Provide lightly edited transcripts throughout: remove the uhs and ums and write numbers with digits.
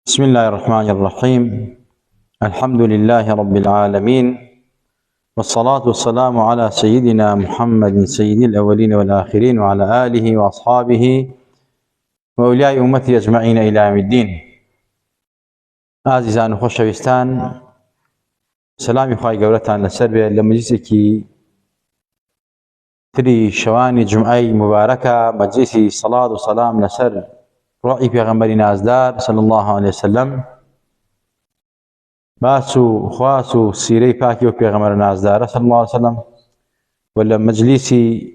بسم الله الرحمن الرحيم. الحمد لله رب العالمين، والصلاة والسلام على سيدنا محمد سيد الأولين والآخرين وعلى آله وأصحابه وأولياء أمته أجمعين إلى يوم الدين. عزيزان خوشويستان، سلامي خواهي قولتان لسر لمجلسكي تري شواني جمعي مباركة، مجلسي صلاة وسلام لسر رأي پیغمبری نازدار صلی الله علیه وسلم، باسو خواسو سیره پاکی و پیغمبر نازدار صلی الله علیه وسلم، ولا مجلسی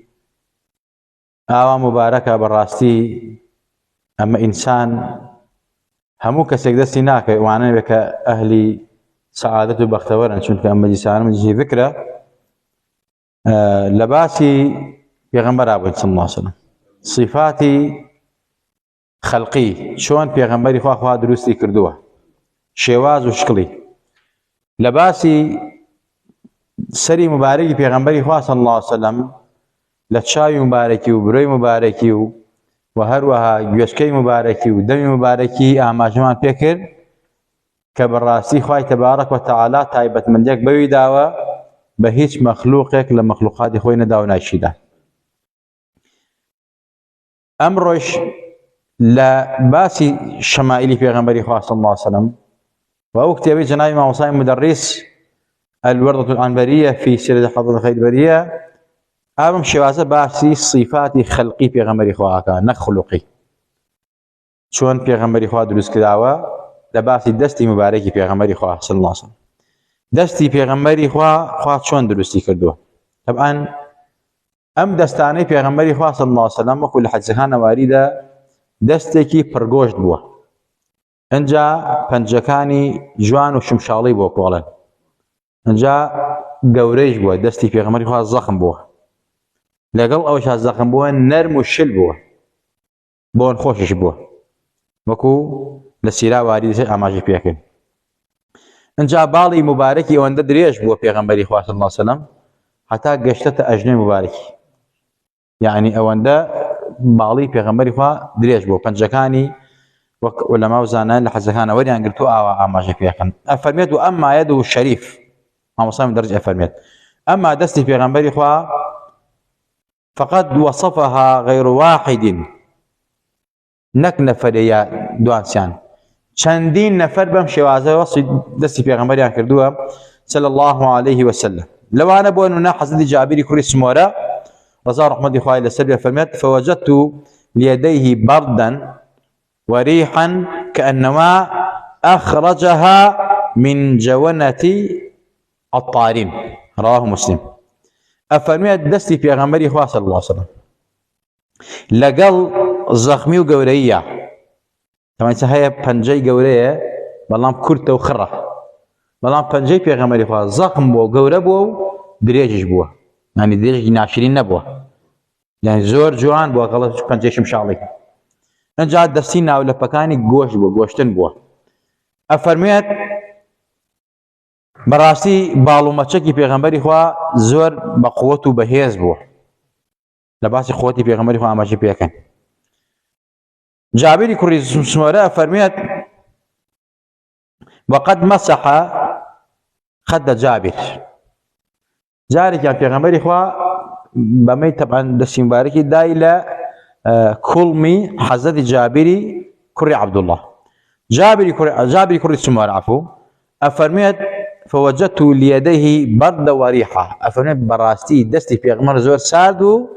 آوا مبارکه براستی اما انسان همو کسیک دستی ناکه وانا بك اهلی سعادت و بختورن، چونکه اما مجلسان مجلسی فکره لباسی پیغمبر آبود صلی الله علیه وسلم، صفاتی خلقی شون پیغمبری خواه دروستی کردوه، شێواز و شکلی لباسی سری مبارکی پیغمبری خواه صلی الله علیه وسلم لچاوی مبارکی و بروی مبارکی و هروها گوشکی مبارکی و دمی مبارکی ئاماژەمان پێ کرد کە بەڕاستی خوای تەبارەک وتەعالا تایبەتمەندیەک بەوی داوە بە هیچ مەخلووقێک لە مەخلووقاتی خۆی نەداوە ناچیدا. ئەمڕۆیش لباسي شمائلي في غنبري خواه صلى الله عليه وسلم، وأو كتابي جنابي مع مدرس الوردة العنبرية في سيرة حضرة الخير البرية أمام شوازة باسي صفات خلقي في غنبري خواه نك خلقي، شون في غنبري خواه دروس كداوة لباسي دستي مباركي في غنبري خواه صلى الله عليه وسلم، دستي في غنبري خواه شون دروستي كردوه. طبعا أم دستاني في غنبري خواه صلى الله عليه وسلم وكل حدثنا واردة دەستێکی پڕگۆشت بووە، ئەنجا پەنجەکانی جوان و شمشاڵی بووە کۆڵێن، ئەنجا گەورەیش بووە، دەستی پێغەمبەری خوا زەخم بووە، لەگەڵ ئەوەشا زەخم بووە نەرم و شل بووە، بۆن خۆشش بووە، وەکو لە سیرا واریدە ئاماژەی پێکرد. ئەنجا باڵی مبارەکی ئەوەندە درێژ بووە پێغەمبەری خوا صلی الله علیه وسلم هەتا گەشتەتە ئەژنۆی مبارەکی، یعنی ئەوەندە باڵی پێغەمبەری خوا درێژ بووە، پەنجەکانی وەک عولەما و زانایان لە حەزەکانە وەریان گرتو ئاوا ئاماژە پێکەن. ئەفەرمێت و ئەمما یەدوه شەریف، مامۆستای دەرج ئەفەرمێت ئەمما دەستی پێغەمبەری خوا فقد وصفها غير واحد، نەک نەفەرەیە دوانسیان، چەندین نەفەر بەم شێوازە وەصفی دەستی پێغەمبەریان کردووە صلی الله عليه وسلم. لەوانە بۆ نمونە حەزرەتی جابری کوڕی سمۆرە رضا رحمة الله لسبب فرمت فوجدت ليديه بردا وريحا كأنما أخرجها من جونة الطارين، رواه مسلم. أفرميت دستي في غنبري خواه صلى الله عليه وسلم لقل زخمي وقورية، طبعا هي بنجي قورية بلام كرته وخرة، بلام بنجي في غنبري خواه زخم بو قورة بو دريجش بو، يعني دريج ناشرين نبوه، يعني زور جوان بوه غلط پنجه شمشاڵی. ئەنجا دەستی ناولەپەکانی گۆشت بووە، گۆشتن بووە. ئەفەرمێت بەڕاستی باڵومەچەکی پێغەمبەری خوا زۆر بە قووەت و بەهێز بووە، لە باسی قووەتی پێغەمبەری خوا ئاماژەی پێکەن. جابری کوڕی سمۆرە ئەفەرمێت وقد مسح خد جابر، جارێکیان پێغەمبەری خوا بەمەی طبعا دەستی مبارەکی دای لە کوڵمی حەزرەتی جابری کوڕی عەبدوڵڵاه، جابری کوڕی سمۆرە عەفو ئەفەرمێت فوجدت ليديه برد وريحة، ئەفەرمێت بەڕاستی دەستی پێغەمبەر زۆر سارد و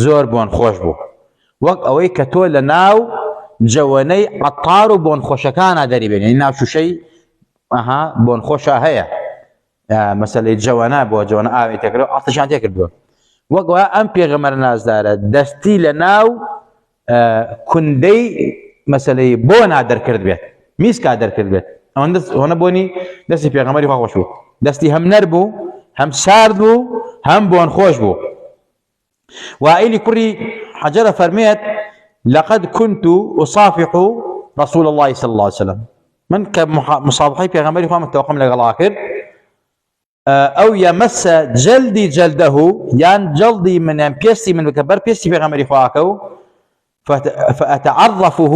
زۆر بۆن خۆش بوو، وەک ئەوەی کە تۆ لە ناو جەوەنەی عەتار و بۆن خۆشەکانە دەریبێنی، یعنی ناو شوشەی بۆن خۆشە هەیە، مەسەلەی جەوەنە بۆ جەوەنە ئاوی تێکردووە عەتەشیان تێکردووە، وەکەوە ئەم پێغەمبەر نازدارە دەستی لە ناو کوندەی مەسەلەی بۆنا دەرکرد بێت، میسکا دەرکرد بێت، ئەوەندە بۆنی دەستی پێغەمبەری خوا خۆش بوو، دەستی هەم نەر بوو هەم سارد بوو هەم بۆن خۆش بوو. وائیلی کوڕی حەجەر فەرمێت لقد كنت أصافح رسول الله صلى الله عليه وسلم، من كمصافحي پێغەمبەری خوا متوقم لەگەڵا کرد أو يمس جلدي جلده، يعني جلدي من بيستي من كبر بيستي في غمري خواكو فأتعرفه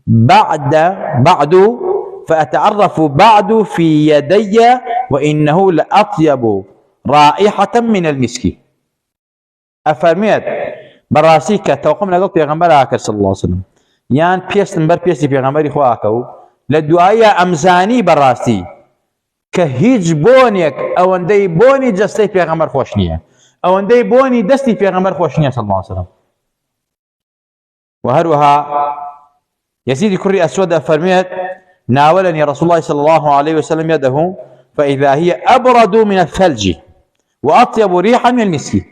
بعد فأتعرف بعد في يدي وإنه لأطيب رائحة من المسك. أفرميت براسي كتوقم لقل پیغمبر آكر صلى الله عليه وسلم يان بيستن بر بيستي پیغمبری خو آكو لدعايا أمزاني براسي كهيج بونيك أو اندي بوني جستي پیغمبر خوشنية أو اندي بوني دستي پیغمبر خوشنية صلى الله عليه وسلم. وهروها يزيد كري أسود أفرميت ناولني رسول الله صلى الله عليه وسلم يده فإذا هي أبرد من الثلج وأطيب ريحا من المسك.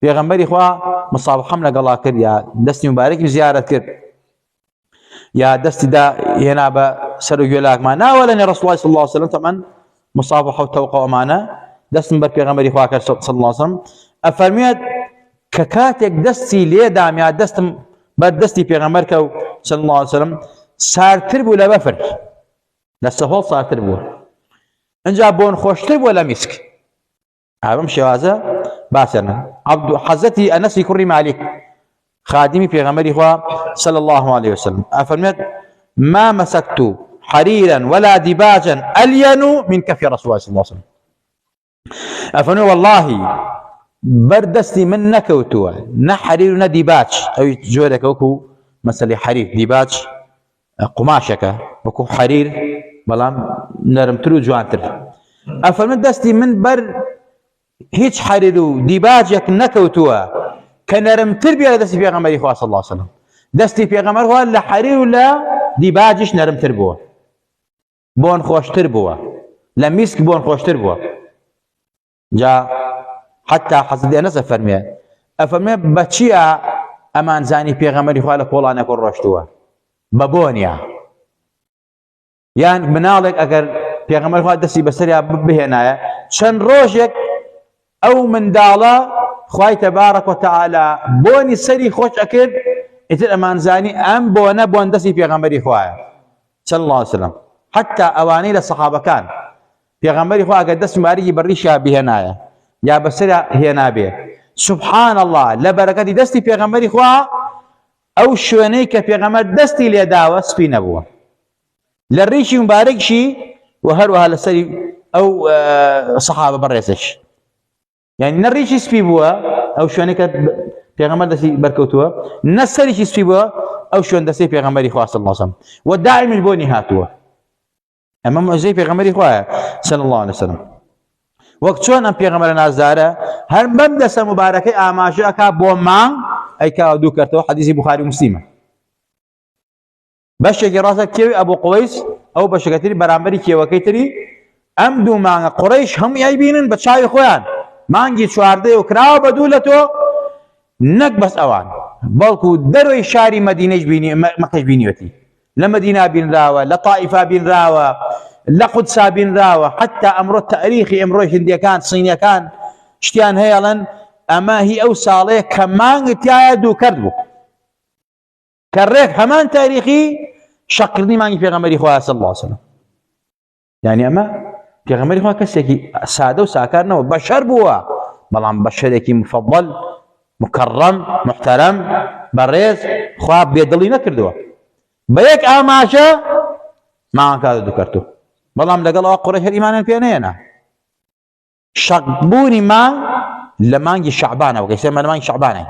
پیغمبری خوا مصابحه لەگەڵا کرد یا دەستی مبارەکی زیارەت کرد یا دەستی دا هێنا بە سەر و گوێلاکمان ناوەلەنێ ڕەسوڵ الله صلی الله عليه وسلم طبعا مصابحه و تەوقە ئەمانە دەستم بەر پێغەمبەری خوا کرد صلی الله عليه وسلم. ئەفەرمێت کە کاتێک دەستی لێدام یا دەستم بەر دەستی پێغەمبەر کەوت صلی الله عليه وسلم سارتر بوو لە بەفر لە سەهۆڵ سارتر بووە ئەنجا بۆن خۆشتر بووە لە میسک. هذا شوازة باسرنا عبد حزتي أنس كري مالك خادمي في غمري صلى الله عليه وسلم أفرمت ما مسكت حريرا ولا دباجا ألين من كف رسول الله صلى الله عليه وسلم. أفرمت والله بردستي من نكوتوا نحرير ندباج أو جودك وكو مثلا حرير دباج قماشك وكو حرير بلام نرمترو جوانتر. أفرمت دستي من بر هیچ حرير و دیباجێک نەکەوتووە کە نەرمتر بێ لە دەستی پێغەمبەری خوا صلی الله عليه وسلم. دەستی پێغەمبەر خوا لە حرير و لە دیباجیش نەرمتر بووە بۆن خۆشتر بووە لە میسک بۆن خۆشتر بووە. جا حتى حەزرەتی ئەنەس ئەفەرمێ بە چییە ئەمان زانی پێغەمبەری خوا لە کۆڵانێک ڕۆشتووە بە بۆنیە یان مناڵێک ئەگەر پێغەمبەر خوا دەستی بەسەریا بهێنایە چەند ڕۆژێک أو من دالا خواهي تبارك وتعالى بوني سري خوش أكد إتر أمان زاني أم بونا بون دسي في غمبري خواهي صلى الله عليه وسلم. حتى أواني للصحابة كان في غمبري خواهي قد دس ماري بريشها بهنايا يا بسرع هنا به سبحان الله لبركاتي دستي في غمبري خواهي أو شوانيك في غمبر دستي ليداوة سبي نبوة للريشي مبارك شي وهروها للسري أو صحابة بريسش يعني نريشي سبي بوا أو شواني كات پیغمبر دسي بركوتوا نسريشي سبي بوا أو شوان دسي پیغمبري خوا صلى الله عليه وسلم والداعم البوني هاتوا أما معزي پیغمبري خوا صلى الله عليه وسلم. وقت شوان أم پیغمبر نازداره هر مبدس مباركي آماجه أكا بومان أي كا دو كرتو حديث بخاري ومسلم بشكي راسك كيوي أبو قويس أو بشكتري برامبري كيوي كيتري أم دو مان قريش هم يبينن بتشاي خوان مانجي شواردي وكراو بدولتو نك بس اوان بلكو دروي شاري مدينه بيني مكه بينيوتي لمدينه بين راوه لطائفه بين راوه لقدس بين راوه حتى امر التاريخي امر هندي كان صينيا كان شتيان هيلن اما هي او صالح كمان تيادو كردبو كريك همان تاريخي شقرني مانجي في غمري خواه صلى الله عليه وسلم. يعني اما پیغمبری خوا کەسێکی سادە و ساکار نەوە بەشەر بووە بەڵام بەشەرێکی مفەضەل مکەڕەم محتەرەم بەڕێز خوا بێدڵی نەکردووە بە یەک ئاماژە ماوەکە دووکەرتوو بەڵام لەگەڵ ئەوە قوڕیش هەر ئیمانیان پێ نەهێنا. شەقبوونی مانگ لە مانگی شەعبانەوە کە ئێستا لە مانگی شەعبانە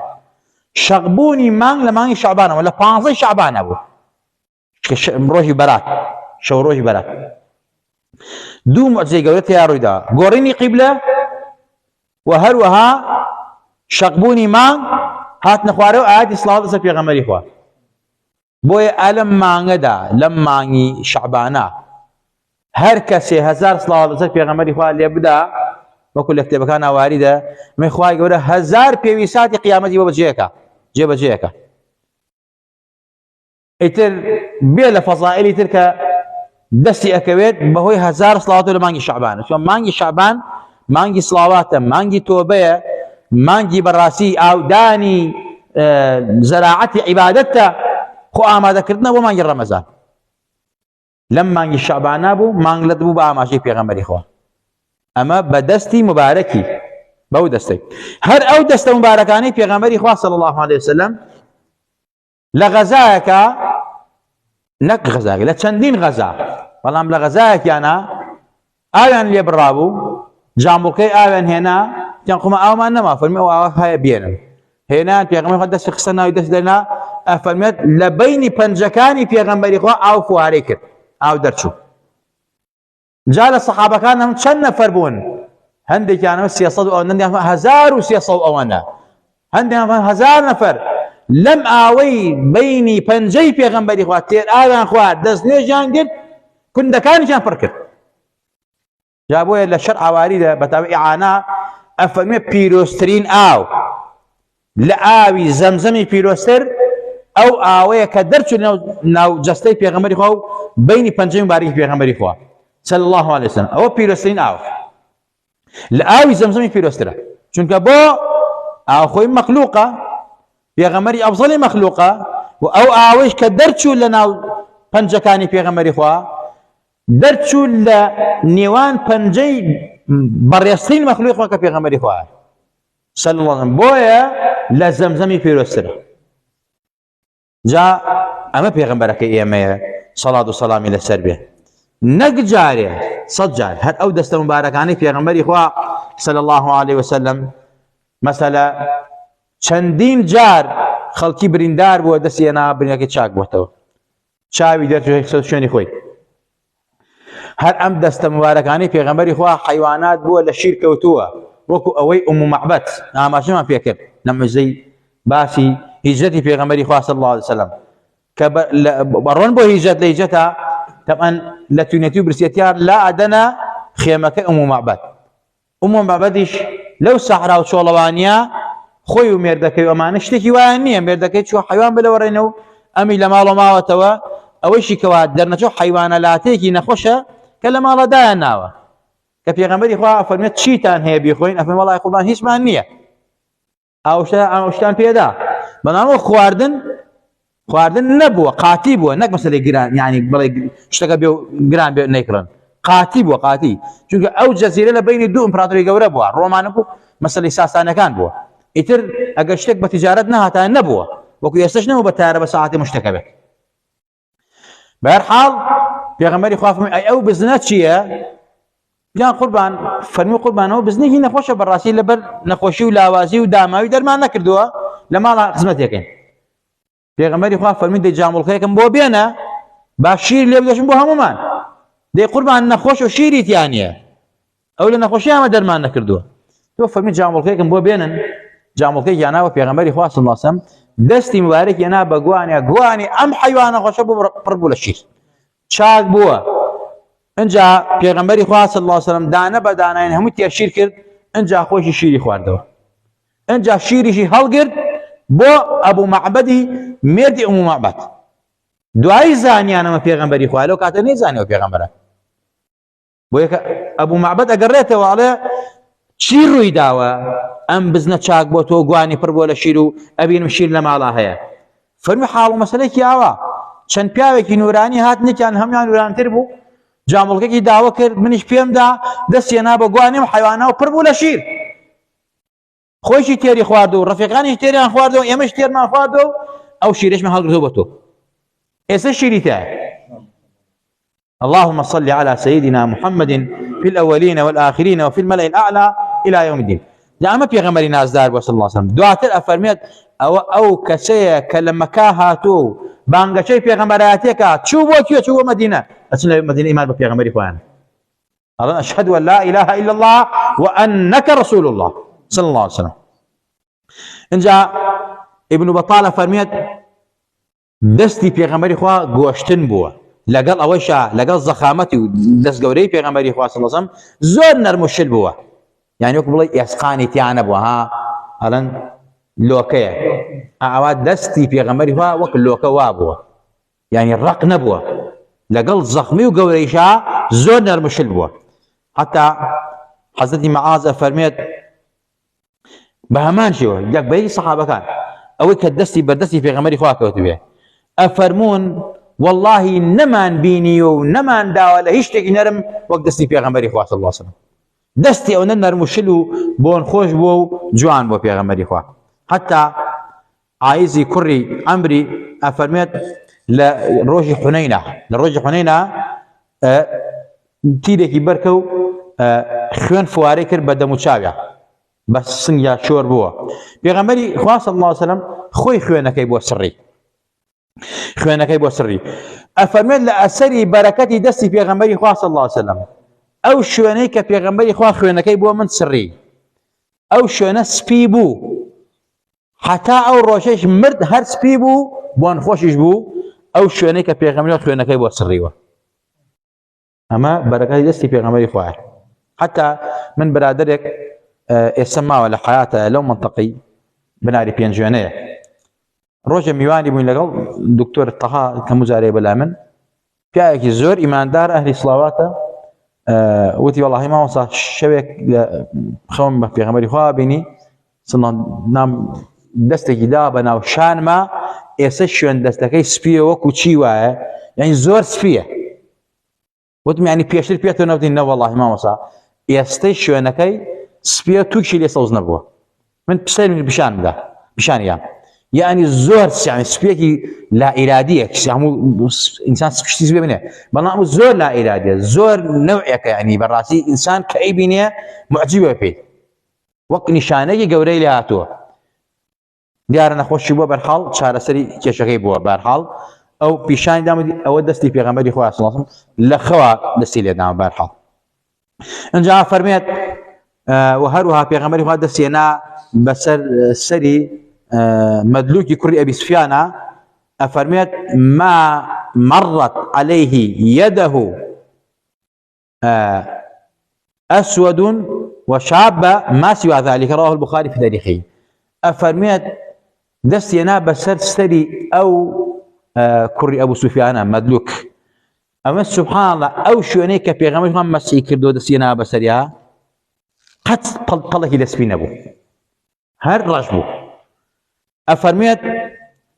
شەقبوونی مانگ لە مانگی شەعبانەوە لە 15 شەعبانە بوو ڕۆژی بەرات شەو ڕۆژی بەرات. دوو معجزەی گەورە یا ڕوویدا گۆڕینی قیبلە و هەروەها شەقبوونی مانگ هاتنە خوارەوە ئاەتی سڵاوات لەسەر پێغەمبەری خوا. بۆیە ئەلەم مانگەدا لەم مانگی شەعبانە هەر کەسێ 1000 سڵاوات لەسەر پێغەمبەری خوا لێ بدا وەکو لە کتێبەکان واریدە مەی خوای گەورە 1000 پێویستاتی قیامەتی بۆ جێبەجێیەکە. ئیتر بێ لە فەزائیلی تر کە دستي أكويت بهوي 1000 صلوات ولا مانجي شعبان شو مانجي شعبان مانجي صلوات مانجي توبة مانجي براسي أو داني زراعتي عبادته خو ما ذكرتنا ومانجي رمضان لما مانجي شعبان أبو مانج لدبو بأماشي في غمري إخوة أما بدستي مباركي بو دستي هر أو دست مباركاني في غمري إخوة صلى الله عليه وسلم لغزاك نەک غەزاکە لە چەندین غەزا، بەڵام لە غەزایەکیانە ئاویان لێ بڕابوو، جامبوڵکەی ئاویان هێنا، تیان قومە ئاومان نەما، فەرمی ئەو ئاوە هەیە بێنن، هێنان پێغەمبەری خوا دەستی خستە ناوی دەست دەنا، ئەفەرمێت لە بەینی پەنجەکانی پێغەمبەری خوا ئاو فوارەی کرد، ئاو دەرچوو. جا لە سەحابەکان هەم چەند نەفەر بوون، هەندێکیانەوە 300 و ئەوەندە، هەندێکیان 1300 و ئەوەندە، هەندێکیان 1000 نەفەر لەم ئاوەی بەینی پەنجەی پێغەمبەری خوا تێر ئاویان خوارد، دەست نوێژیان کرد، کوندەکانیان پڕ کرد. جا بۆیە لە شەر ئاواریدا بەتاوی ئیعانا ئەفەرمێ پیرۆزترین ئاو لە ئاوی زەمزەمی پیرۆزتر ئەو ئاوەیە کە دەرچوو ناو جەستەی پێغەمبەری خوا و بەینی پەنجەی مبارەکی پێغەمبەری خوا صلی الله عليه وسلم، ئەوە پیرۆزترین ئاو لە ئاوی زەمزەمی پیرۆزترە، چونکە بۆ ئاو خۆی مەخلوقە، پێغەمبەری ئەفزەلی مەخلوقە، و ئەو ئاوەیش کە دەرچوو لە ناو پەنجەکانی پێغەمبەری خوا، دەرچوو لە نێوان پەنجەی بەڕێزترین مەخلوقە کە پێغەمبەری خوا صلی الله عليه وسلم، بۆیە لە زەمزەمی پیرۆزترە. جا ئەمە پێغەمبەرەکەی ئێمەیە سەڵات و سەلامی لەسەر بێ، نەک جارێ 100 جار هەر ئەو دەستە مبارەکانەی پێغەمبەری خوا صلی الله عليه وسلم مەسەلە چەندین جار خەڵکی بریندار بووە دەستی هێنا برینەکەی چاک بووەتەوە، چاوی دەرچوو شوێنی خۆی. هەر ئەم دەستە مبارەکانەی پێغەمبەری خوا حەیوانات بووە لە شیر کەوتووە، وەکو ئەوەی ئوم مەعبەد ئاماژەمان پێکرد لە موعجزەی باسی هیجرەتی پێغەمبەری خوا صلی الله عليه وسلم، کە بەڕۆن بۆ هیجرەت لە هیجرەتە طبعاً لە توێنێتی و برسێتیار لا ئەدەنە خێمەکە ئوم مەعبەد. ئوم مەعبەدیش لەو سەحرا و چۆڵەوانیە خۆی و مێردەکەی و ئەمانە شتێکی وایە نییە، مێردەکەی چوە حەیوان بلەوەڕێنە و ئەمی لە ماڵە ماوەتەوە، ئەوەیشی کەوا دەرنەچوو حەیوانە لاتەیەکی نەخۆشە کە لە ماڵەدایان ناوە، کە پێغەمبەری خوا ئەفەرمێت چیتان هەیە بیخۆین؟ ئەفەرمێ وەڵای قوربان هیچمان نییە، ئەوشتان پێدا، بەڵام خواردن نەبووە، قاتی بووە، نەک مەسەلەی گران، یعنی بڵێ شتەکە بێ و گران بێ نەیکڕن، قاتی بووە، قاتی، چونکە ئەو جەزیرە لە بینی دوو ئیمپراتۆری گەورە بووە، ڕۆمانە بوو، مەسەلەی ساسانەکان بووە، ئیتر ئەگەر شتێک بە تیجارەت نەهاتان نەبووە، وەکو ئێستش نەبوو بە تارە بە ساعەتی مشتەکە بێت. بەهەرحاڵ پێغەمبەری خوا فەرمووی ئەی ئەو بزنە چییە؟ یان قوربان فەرمووی قوربانەوە بزنێکی نەخۆشە، بەڕاستی لەبەر نەخۆشی و لاوازی و داماوی دەرمان نەکردووە، لە ماڵە خزمەتێکین. پێغەمبەری خوا فەرمووی دەی جاموڵکەیەکم بۆ بێنە با شیر لێ بدۆشم بۆ هەمومان، دەی قوربان نەخۆش و شیری تیانە، ئەو لە نەخۆشی ئەمە دەرمان نەکردووە، تۆ فەرمووی جاموڵکەیەکم بۆ بێنن، جاموڵکەیەکی هێناوە پێغەمبەری خوا صلی الله عليه وسلم، دەستی مبارەکی هێنا بە گوانی ئەم حەیوانە خۆشە بوو پڕ بوو لە شیر، چاک بووە. ئەنجا پێغەمبەری خوا صلی الله عليه وسلم دانە بە دانایان هەمووی تێ شیر کرد، ئەنجا خۆشی شیری خواردەوە، ئەنجا شیریشی هەڵگرت بۆ ئەبوو مەعبەدی مێردی ئوم مەعبەد. دوایی زانیانەمە پێغەمبەری خوا، لەو کاتە نەیزانیەوە پێغەمبەرە، بۆیە کە ئەبوو مەعبەد ئەگەڕێتەوە ئەڵێ چی ڕووی داوە ئەم بزنە چاک بۆ تۆ گوانی پڕ بۆ لە شیر و ئەبینم شیر لە ماڵا هەیە؟ فەرمووی حاڵ و مەسەلەیەکی ئاوا، چەند پیاوێکی نورانی هاتنێکیان هەمویان نورانتر بوو، جاموڵکێکی داوە کرد، منیش پێمدا دەستی هێنا بە گوانیم حەیوانەوە پڕ بوو لە شیر، خۆیشی تێری خواردەوە، ڕەفیقانیش تێریان خواردەوە، ئێمەش تێرمان خواردەوە، ئەو شیرەشمان هەڵگرتووە بە تۆ، ئێستا شیری تایە. اللهم صل على سيدنا محمد في الأولين والآخرين وفي الملأ الأعلى إلى يوم الدين. جاء پێغەمبەری نازدار بۆ صلی الله عليه وسلم دواتر ئەفەرمێت ئەو کەسەیە کە لە مەکا هاتووە و بانگەچەی پێغەمبەرایەتێکە چوو بۆ کوێ؟ چوو بۆ مەدینە، ئەچن لە مەدینە ئیمان بە پێغەمبەری خۆیان، ئەڵێن ئەشهەدو ئەن لا إله إلا الله وأنك رسول الله صلى الله عليه وسلم. اینجا ابن بطال فەرمێت دەستی پێغەمبەری خوا گۆشتن بووە، لەگەڵ ئەوەیشە لەگەڵ زەخامەتی و دەستگەورەی پێغەمبەری خوا صلی الله عليه وسلم زۆر نەرم و شل بووە، یعنی وەکو بڵێ ئێسقانی تیانە بووە، ها ئەڵێن لۆکەیە، ئاوا دەستی پێغەمبەری خوا وەک لۆکە وا بووە، یعنی ڕق نەبووە، لەگەڵ زەخمی و گەورەیشە زۆر نەرم و شل بووە. حتا حەزرەتی مەعاز ئەفەرمێت بە هەمان شێوە یەکبەری سەحابەکان ئەوەی کە دەستی بەردەستی پێغەمبەری خوا کەوتوێ ئەفەرموون واللهی نەمان بینی و نەمان داوە لە هیچ شتێکی نەرم وەک دەستی پێغەمبەری خوا صلی الله عليه وسلم، دەستی ئەوەندە نەرم و شل و بۆن خۆش بووە و جوان بۆ پێغەمبەری خوا. حتا عایزی کوڕی عەمری ئەفەرمێت لروجي حنينة لروجي حنينة تيرێکی بەرکە و خوێن فوارەی کرد بە دەموچاویە بە سنگیا شۆر بووە. پێغەمبەری خوا صلی الله علیه وسلم خۆی خوێنەکەی بۆ سڕی خوێنەکەی بۆ سڕی ئەفەرمێت لە ئەسەری بەرەکەتی دەستی پێغەمبەری خوا صلی الله علیه وسلم ئەو شوێنەی کە پێغەمبەری خوا خوێنەکەی بۆ من سڕی ئەو شوێنە سپی بوو حتا ئەو ڕۆژەش مرد هەر سپی بوو بۆن خۆشیش بوو ئەو شوێنەی کە پێغەمبەری خوێنەکەی بۆ سڕیوە. ئەمە بەرەکەتی دەستی پێغەمبەری خوایە. حتا من برادرێک ئێستا ماوە لە حیاتە لەو منتەقەی بناری پێنجوێنەیە ڕۆژە میوانی بووین لەگەڵ دکتۆر تەها کەم جارێ بەلا من پیاوێکی زۆر ئیماندار ئەهلی سڵاواتە وتی وەڵاهی مامۆستا شەوێک خەوم بە پێغەمبەری خوا بینی نام دەستێکی دا بە ناو شانما ئێستا شوێن دەستەکەی سپیە وەکو چی وایە یعنی زۆر سپیە وتم یعنی پێشتر پێتەوە نەوتین نە وەڵاهی مامۆستا ئێستەی شوێنەکەی سپیە تووشی لێ سەوز نەبووە من پسەی پیشان بدا پیشانیان يعني زۆر يعني سپێکی لا ئیرادیە هەموو ئینسان سپشتی سپێ بنێ بەڵام زۆر لا ئیرادیە زۆر نەوعێکە یعنی بەڕاستی ئینسان کە ئەیبینێ معجیبە پێی وەک نیشانەیەکی گەورەی لێ هاتووە دیارە نەخۆشی بووە بەرحاڵ چارەسەری کێشەکەی بووە بەرحاڵ ئەو پیشانی دامەدی ئەوە دەستی پێغەمبەری خوا صلی الله علیه وسلم لە خەوا دەستی لێداوە بەرحاڵ ئەنجا فەرمێت و هەروەها پێغەمبەری خوا دەستێنا بەسەر سەری مدلوكي كري أبي سفيان أفرميت ما مرت عليه يده أسود وشاب ما سوى ذلك رواه البخاري في تاريخه أفرميت دستينا بسر سري أو كري أبو سفيان مدلوك أما سبحان الله أو شونيك بيغمش ما مسي كردو دستينا بسريها قد طلقه دسبين أبو هر رجبو أفرميت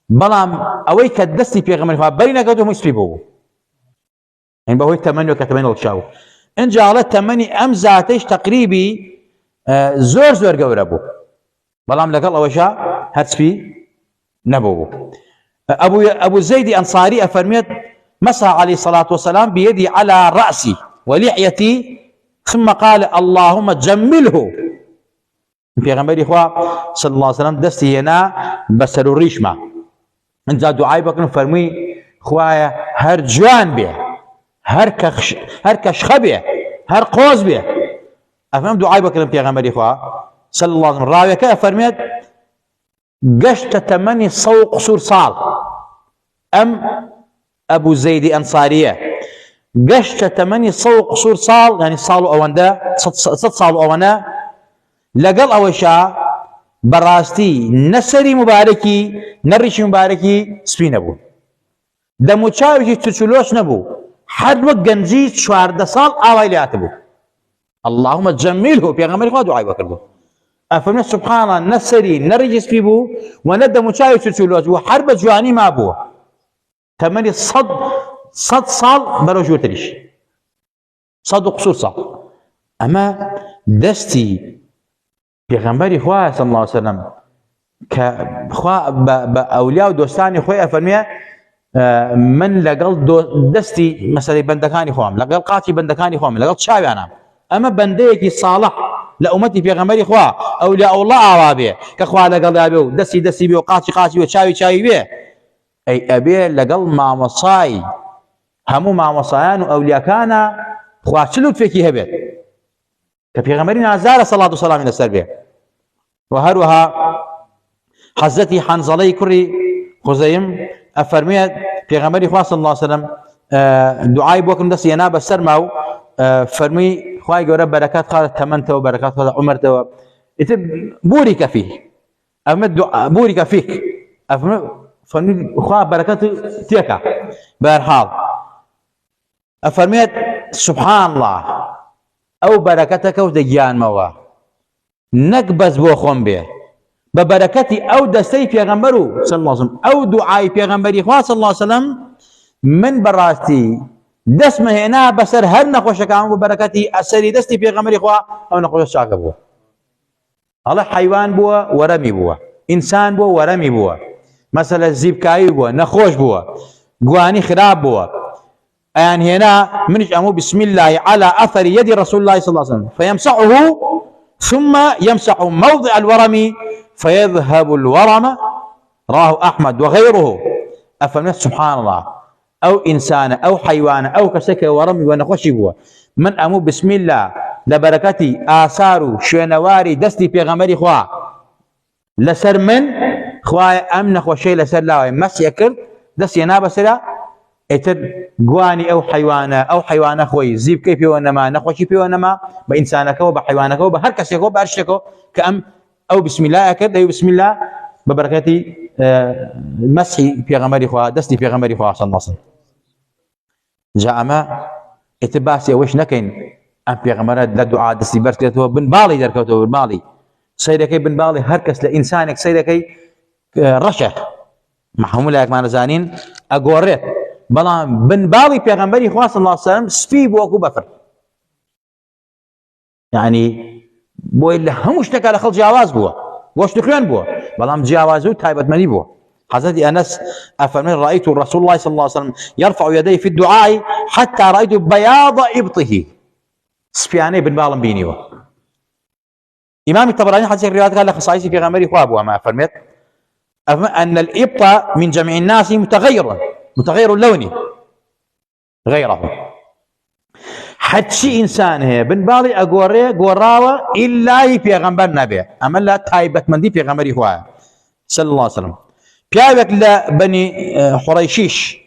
بلام أويك الدستي في غمر بينك وهم يسببوا يعني بهوي 8 وكتمانية وتشاو إن جعلت 8 أم ذاتيش تقريبي زور زور قوربو بلام لقال أوشا هتسبي نبوه أبو زيد أنصاري أفرميت مسح عليه الصلاة والسلام بيدي على رأسي ولحيتي ثم قال اللهم جمله پێغەمبەری خوا صلی الله علیه وسلم دەستی هێنا بەسەر و ڕیشمە ئەنجا دوعای بکەن فەرمووی خوایە هەر جوان بێ هەر کەشخە بێ هەر قۆز بێ ئەفەرمێم دوعای بکەن پێغەمبەری خوا صلی الله علیه وسلم ڕاویەکە ئەفەرمێت گەشتە تەمەنی 100 قسوور ساڵ ئەم ئەبوو زەیدی ئەنساریە گەشتە تەمەنی 100 قسوور ساڵ یعنی ساڵ و ئەوەندە 100 ساڵ و ئەوەنە لەگەڵ ئەوەشا بەڕاستی نەسەری مبارەکی نەڕیشی مبارەکی سپی نەبوو دەموچاوێکی چچولۆش نەبوو هەر وەک گەنجی 14 ساڵ ئاوای لێ هاتبوو اللهم جمله پێغەمبەری خوا دوعای بۆ کردبوو ئەفەرمێت سوبحان الله نەسەری نەڕیجی سپی بوو و نە دەموچاوی چچولۆش بوو هەر بە جوانی مابووە تەمەنی 100 ساڵ بەرەو ژوورتریش 100 قسوور ساڵ ئەمە دەستی پێغەمبەری خوا صلی الله علیه وسلم کە خوا بە ئەولیا و دۆستانی خۆی ئەفەرمێ من لەگەڵ دەستی مەسەلەی بەندەکانی خۆم لەگەڵ قاچی بەندەکانی خۆم لەگەڵ چاویانم ئەمە بەندەیەکی ساڵح لە ئومەتی پێغەمبەری خوا ئەولیا ئەوڵا ئاوا بێ کە خوا لەگەڵا بێ و دەستی بێ و قاچی بێ و چاوی بێ ئەی ئەبێ لەگەڵ مامۆسای هەموو مامۆسایان و ئەولیاکانە خوا چ لوتفێکی هەبێت کە پێغەمبەری نازارە سەڵات و سەلامی لەسەر بێ و هەروەها حەزەتی حەنزەڵەی کوڕی خوزەیم ئەفەرمێت پێغەمبەری خوا صلی الله علیه وسلم دوعای بۆ کردم دەستی هێنا بەسەرما و فەرمووی خوای گەورە بەرەکات خاتە تەمەنتەوە بەرەکات خاتە عومەرتەوە ئیتر بوریکە فیه ئەفەرمێت بوریکە فیک ئەفەرمێت فەرمووی خوا بەرەکەت تێکە بەهەرحاڵ ئەفەرمێت سوبحان الله ئەو بەرەکەتە کەوتە گیانمەوە نەک بەس بۆ خۆم بێ بە بەرەکەتی ئەو دەستەی پێغەمبەر و صلی الله علیه وسلم ئەو دوعای پێغەمبەری خوا صلی الله علیه وسلم من بەڕاستی دەستمە هێنا بەسەر هەر نەخۆشەکان بۆ بەرەکەتی ئەسەری دەستی پێغەمبەری خوا ئەو نەخۆشە چاکە بووە ئەڵێ حەیوان بووە وەرەمی بووە ئینسان بووە وەرەمی بووە مەسەلە زیبکایی بووە نەخۆش بووە قواني خراب بوا يعني هنا منش أمو بسم الله على أثر يد رسول الله صلى الله عليه وسلم فيمسحه ثم يمسح موضع الورم فيذهب الورم. رواه أحمد وغيره. أفهمت؟ سبحان الله. أو إنسان أو حيوان أو كسك ورم ونخشي بوا من أمو بسم الله لبركتي آثار شوينواري دستي بيغمري خوا لسر من خوا أم نخوشي لسر لا مس يكر دست ينابا سرا اتر قواني أو حيوان خوي زيب كيف ونما نخوشي في ونما بإنسانك وبحيوانك وبهركسك وبأرشك كأم أو بسم الله أكد أو بسم الله ببركتي مسحي بيغمري خوا دستي بيغمري خوا صلى الله عليه وسلم. جاء ما اتباسي وش نكين ام بيغمرات لدعاء دستي بركته بن بالي دركته بن بالي سيدكي بن بالي هركس لانسانك سيدكي رشه محمولك ما نزانين اغوريت بلا بن بالي بيغمري خوا صلى الله عليه وسلم سفي بوكو بفر يعني بو الا همش تكال خل جواز بو واش تكران بو بلا جوازو تايبت مني بو. حضرت أنس أفرمي رأيت رسول الله صلى الله عليه وسلم يرفع يديه في الدعاء حتى رأيت بياض إبطه سفياني بن بالم بينيو. إمام الطبراني حديث الروايات قال خصائص في غمري خواب ما فرميت أن الإبط من جميع الناس متغير اللون غيره حتشي إنسان هي بن بالي أقوري قراوة إلا في غمبر نبي أما لا تايبت من دي في غمري خواب صلى الله عليه وسلم. بيابك لبني حريشيش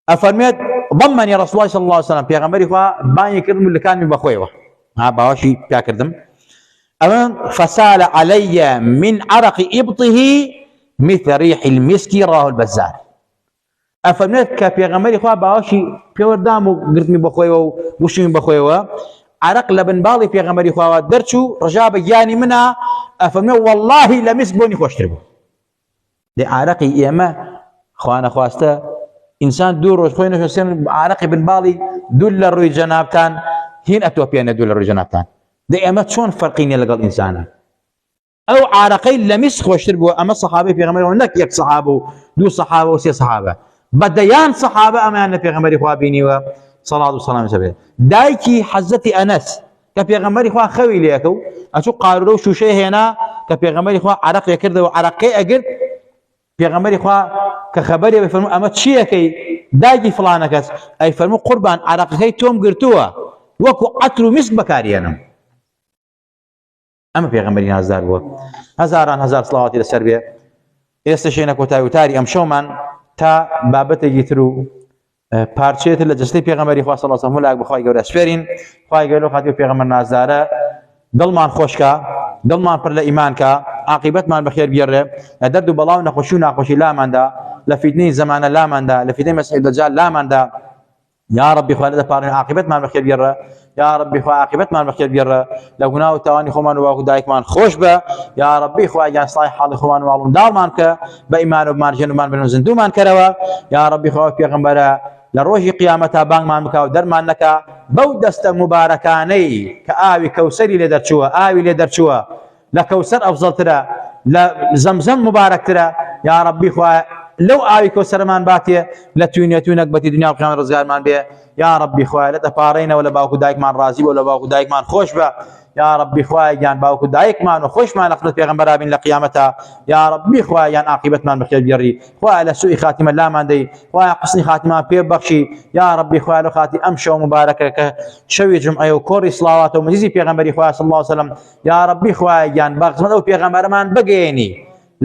أفرميت ضمني رسول الله صلى الله عليه وسلم بيغمبري خوا باني كردم اللي كان من بخويوه ها باوشي بياكردم أمن فسال علي من عرق إبطه مثل ريح المسك. رواه البزار. أفرميت كبيغمبري خوا باوشي بيور دامو قرد من بخويوه وشي من بخويوه عرق لبن بالي بيغمبري خوا درشو رجاب جاني منها أفرميت والله لمس بوني خوشتربو لعرقي إيما خوانا خواسته إنسان دور روش خوينا شو عرقي بن بالي دول الروي جنابتان هين أتوبيان دول الروي جنابتان دي إيما شون فرقين يلقى الإنسان أو عرقي لمس خوشتربو أما الصحابة في غمري ونك يك صحابه دو صحابه وسي صحابه بديان صحابه أما أن في غمري خوابيني صلاة والسلام سبيل دايكي حزتي أنس كفي غمري خوا خوي ليكو أشو قارو شو شيء هنا كفي غمري خوا عرق يكرد وعرقي أجر پیغمبری خوا که خبری بفرمو اما چیه کی داگی فلانه کس ای فرمو قربان عرقی توم گرتوه وکو عطر و مسک بکارینم. اما پیغمبری نازدار بود هزاران هزار صلواتی لسر بێ ئێستاشێنە کۆتایی وتاری ئەم شەومان تا بابەتێکی تر و پارچەیەتر لە جەستەی پێغەمبەری خوا صلی الله علیه و سلم بخوای گەورە سپێرین. خوای گەورە خاتی پێغەمبەر نازدارە دڵمان خۆشکە دڵمان پڕ لە ئیمانکە عاقبەتمان بەخێر بگێڕێ لە دەرد و بەڵاو نەخۆشی و ناخۆشی لاماندا لە فیتنەی زەمانە لاماندا لە فیتنەی مەسیح دەجال لاماندا یا ربی خوا لەدەپارڕێن عاقبەتمان بەخێر بگێڕە یا ربی خوا عاقبەتمان بەخێر بگێڕە لە گوناه و تاوانی خۆمان و باوکو دایکمان خۆش بە یا ربی خوا یاسای حاڵی خۆمان و ماڵونداڵمان کە بە ئیمان و بمانژێنمان بن و زیندومان کەرەوە یا ربی خوا پێغەمبەرە لە ڕۆژی قیامەتا بانگمان بکە و دەرمان نەکا بەو دەستە مبارەکانەی کە ئاوی کەوسەری لێ دەرچووە ئاوی لێ دەرچووە لە کەوسەر ئەفزەڵترە لە زەمزەم مبارەکترە یا ربی خوا لو آوی کەوسەرمان باتێ لە توێنێتونەک بەتی دنیا و قیامەت ڕزگارمان بێ یا ربی خوا لە دەپارڕینەوە لە باوکو دایکمان ڕازی بە و لە باوکو دایکمان خۆش بە یا ربی خوا یان باوکو دایکمان و خۆشمان لە خزمەت پێغەمبەرا بین لە قیامەتا یا ربی خوا یان عاقبەتمان بەخێر بگێڕی خوا لە سوئی خاتیمە لامان دەی خوا قسنی خاتیمان پێ ببەخشی یا ربی خوا لە خاتی ئەم شەو مبارەکە کە شەوی جمعە و کۆڕی سڵاواتە و مەجلیسی پێغەمبەری خوا صلی الله علیه وسلم یا ربی خوا یان بە خزمەت ئەو پێغەمبەرمان بگەێنی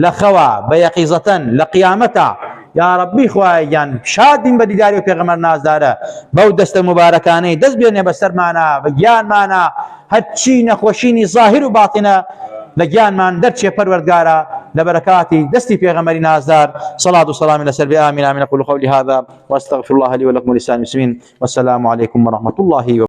لە خەوا بە یەقیزەتەن لە قیامەتا یا ربی خوایان شادین بە دیداری و پێغەمبەر نازدارە بەو دەستە مبارەکانەی دەست بێنێ بەسەرمانە بە گیانمانە هەرچی نەخۆشینی ظاهر و باتینە لە گیانمان دەرچێ پەروەردگارە لە بەرەکاتی دەستی پێغەمبەری نازدار صلاة و سلامی لەسەر بێ. آمین آمین. أقول قولي هذا وأستغفر الله لي ولكم ولسائر المسلمين والسلام عليكم ورحمة الله وبركاته.